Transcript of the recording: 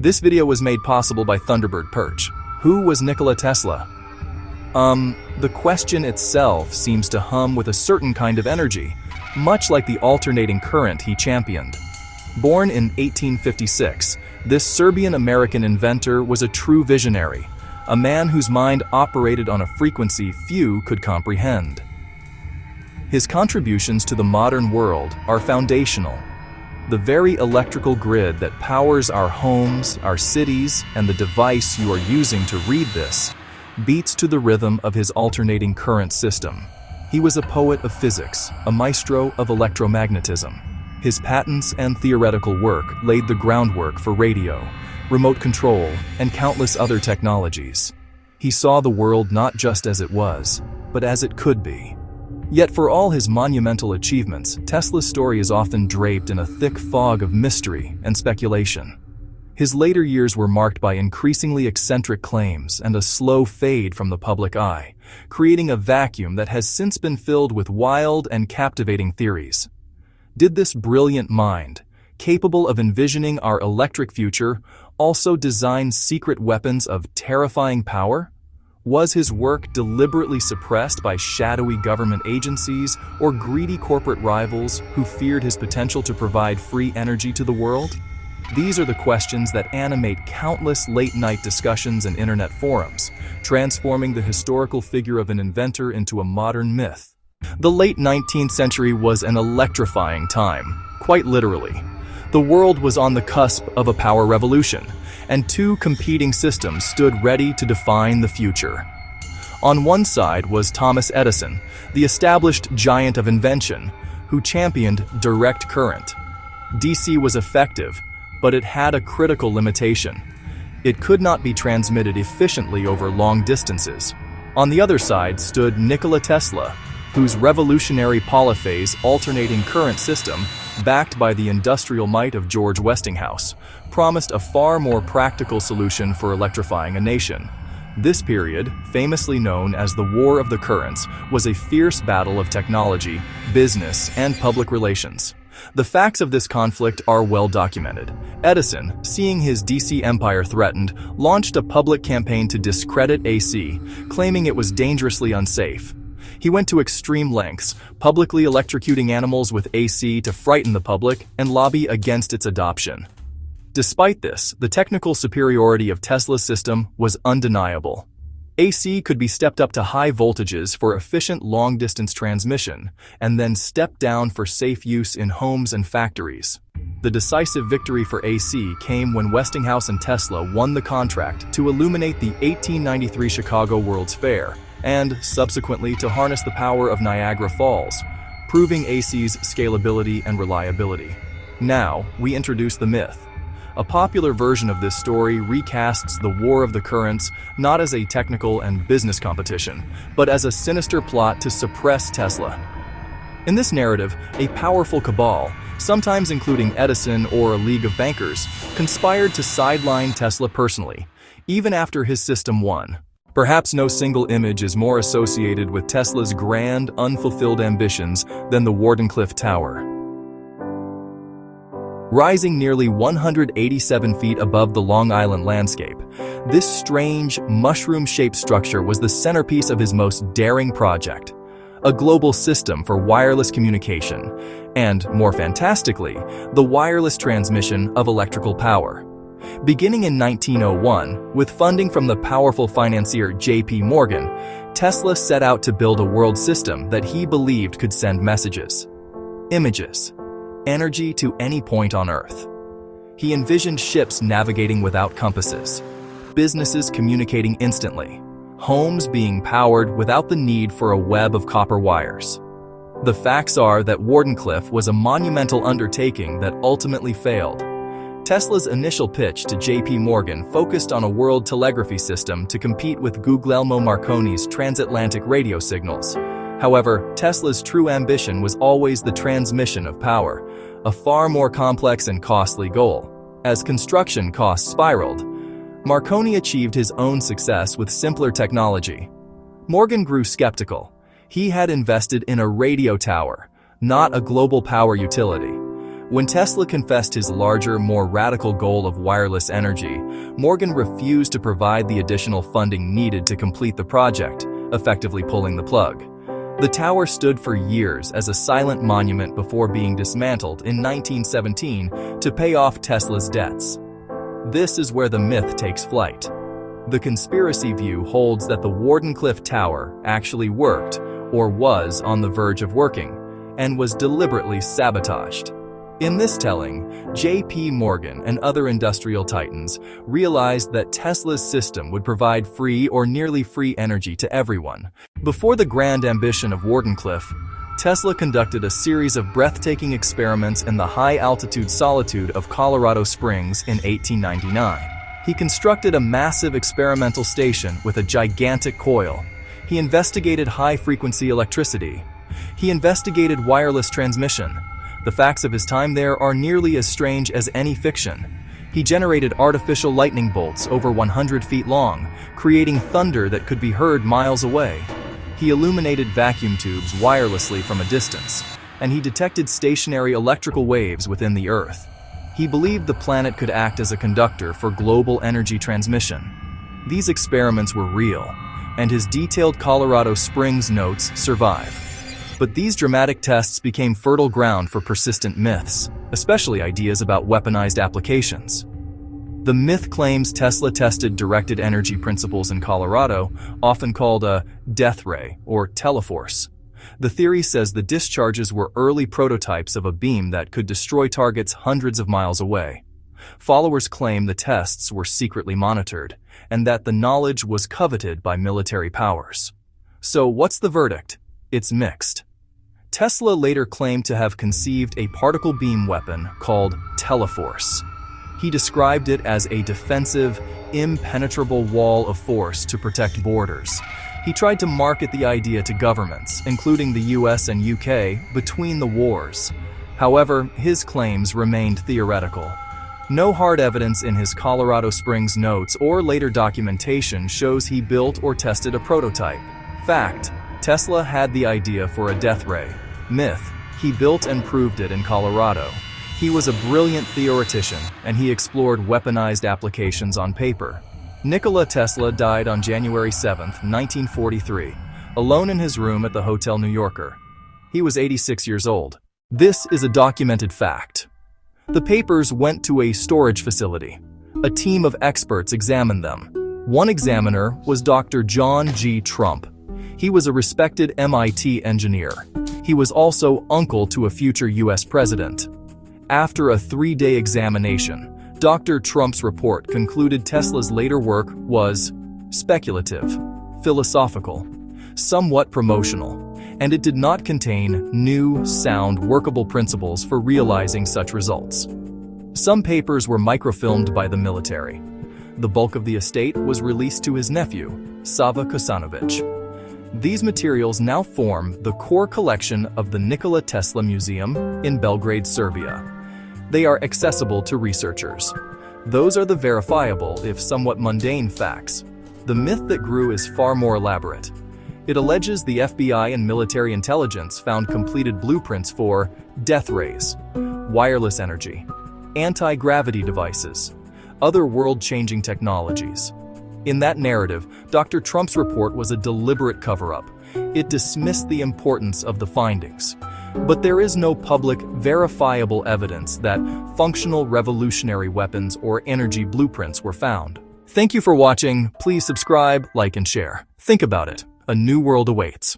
This video was made possible by Thunderbird Perch. Who was Nikola Tesla? The question itself seems to hum with a certain kind of energy, much like the alternating current he championed. Born in 1856, this Serbian-American inventor was a true visionary, a man whose mind operated on a frequency few could comprehend. His contributions to the modern world are foundational. The very electrical grid that powers our homes, our cities, and the device you are using to read this beats to the rhythm of his alternating current system. He was a poet of physics, a maestro of electromagnetism. His patents and theoretical work laid the groundwork for radio, remote control, and countless other technologies. He saw the world not just as it was, but as it could be. Yet for all his monumental achievements, Tesla's story is often draped in a thick fog of mystery and speculation. His later years were marked by increasingly eccentric claims and a slow fade from the public eye, creating a vacuum that has since been filled with wild and captivating theories. Did this brilliant mind, capable of envisioning our electric future, also design secret weapons of terrifying power? Was his work deliberately suppressed by shadowy government agencies or greedy corporate rivals who feared his potential to provide free energy to the world? These are the questions that animate countless late-night discussions and internet forums, transforming the historical figure of an inventor into a modern myth. The late 19th century was an electrifying time, quite literally. The world was on the cusp of a power revolution, and two competing systems stood ready to define the future. On one side was Thomas Edison, the established giant of invention, who championed direct current. DC was effective, but it had a critical limitation. It could not be transmitted efficiently over long distances. On the other side stood Nikola Tesla, whose revolutionary polyphase alternating current system, backed by the industrial might of George Westinghouse, promised a far more practical solution for electrifying a nation. This period, famously known as the War of the Currents, was a fierce battle of technology, business, and public relations. The facts of this conflict are well documented. Edison, seeing his DC empire threatened, launched a public campaign to discredit AC, claiming it was dangerously unsafe. He went to extreme lengths, publicly electrocuting animals with AC to frighten the public and lobby against its adoption. Despite this, the technical superiority of Tesla's system was undeniable. AC could be stepped up to high voltages for efficient long-distance transmission, and then stepped down for safe use in homes and factories. The decisive victory for AC came when Westinghouse and Tesla won the contract to illuminate the 1893 Chicago World's Fair, and subsequently to harness the power of Niagara Falls, proving AC's scalability and reliability. Now, we introduce the myth. A popular version of this story recasts the War of the Currents not as a technical and business competition, but as a sinister plot to suppress Tesla. In this narrative, a powerful cabal, sometimes including Edison or a league of bankers, conspired to sideline Tesla personally, even after his system won. Perhaps no single image is more associated with Tesla's grand, unfulfilled ambitions than the Wardenclyffe Tower. Rising nearly 187 feet above the Long Island landscape, this strange, mushroom-shaped structure was the centerpiece of his most daring project, a global system for wireless communication, and, more fantastically, the wireless transmission of electrical power. Beginning in 1901, with funding from the powerful financier J.P. Morgan, Tesla set out to build a world system that he believed could send messages, images, energy to any point on Earth. He envisioned ships navigating without compasses, businesses communicating instantly, homes being powered without the need for a web of copper wires. The facts are that Wardenclyffe was a monumental undertaking that ultimately failed. Tesla's initial pitch to J.P. Morgan focused on a world telegraphy system to compete with Guglielmo Marconi's transatlantic radio signals. However, Tesla's true ambition was always the transmission of power, a far more complex and costly goal. As construction costs spiraled, Marconi achieved his own success with simpler technology. Morgan grew skeptical. He had invested in a radio tower, not a global power utility. When Tesla confessed his larger, more radical goal of wireless energy, Morgan refused to provide the additional funding needed to complete the project, effectively pulling the plug. The tower stood for years as a silent monument before being dismantled in 1917 to pay off Tesla's debts. This is where the myth takes flight. The conspiracy view holds that the Wardenclyffe Tower actually worked, or was on the verge of working, and was deliberately sabotaged. In this telling, J.P. Morgan and other industrial titans realized that Tesla's system would provide free or nearly free energy to everyone. Before the grand ambition of Wardenclyffe, Tesla conducted a series of breathtaking experiments in the high-altitude solitude of Colorado Springs in 1899. He constructed a massive experimental station with a gigantic coil. He investigated high-frequency electricity. He investigated wireless transmission. The facts of his time there are nearly as strange as any fiction. He generated artificial lightning bolts over 100 feet long, creating thunder that could be heard miles away. He illuminated vacuum tubes wirelessly from a distance, and he detected stationary electrical waves within the Earth. He believed the planet could act as a conductor for global energy transmission. These experiments were real, and his detailed Colorado Springs notes survive. But these dramatic tests became fertile ground for persistent myths, especially ideas about weaponized applications. The myth claims Tesla tested directed energy principles in Colorado, often called a death ray or teleforce. The theory says the discharges were early prototypes of a beam that could destroy targets hundreds of miles away. Followers claim the tests were secretly monitored, and that the knowledge was coveted by military powers. So what's the verdict? It's mixed. Tesla later claimed to have conceived a particle beam weapon called Teleforce. He described it as a defensive, impenetrable wall of force to protect borders. He tried to market the idea to governments, including the US and UK, between the wars. However, his claims remained theoretical. No hard evidence in his Colorado Springs notes or later documentation shows he built or tested a prototype. Fact: Tesla had the idea for a death ray. Myth: he built and proved it in Colorado. He was a brilliant theoretician, and he explored weaponized applications on paper. Nikola Tesla died on January 7, 1943, alone in his room at the Hotel New Yorker. He was 86 years old. This is a documented fact. The papers went to a storage facility. A team of experts examined them. One examiner was Dr. John G. Trump. He was a respected MIT engineer. He was also uncle to a future US president. After a 3-day examination, Dr. Trump's report concluded Tesla's later work was speculative, philosophical, somewhat promotional, and it did not contain new, sound, workable principles for realizing such results. Some papers were microfilmed by the military. The bulk of the estate was released to his nephew, Sava Kosanovich. These materials now form the core collection of the Nikola Tesla Museum in Belgrade, Serbia. They are accessible to researchers. Those are the verifiable, if somewhat mundane, facts. The myth that grew is far more elaborate. It alleges the FBI and military intelligence found completed blueprints for death rays, wireless energy, anti-gravity devices, other world-changing technologies. In that narrative, Dr. Trump's report was a deliberate cover-up. It dismissed the importance of the findings. But there is no public, verifiable evidence that functional revolutionary weapons or energy blueprints were found. Thank you for watching. Please subscribe, like, and share. Think about it. A new world awaits.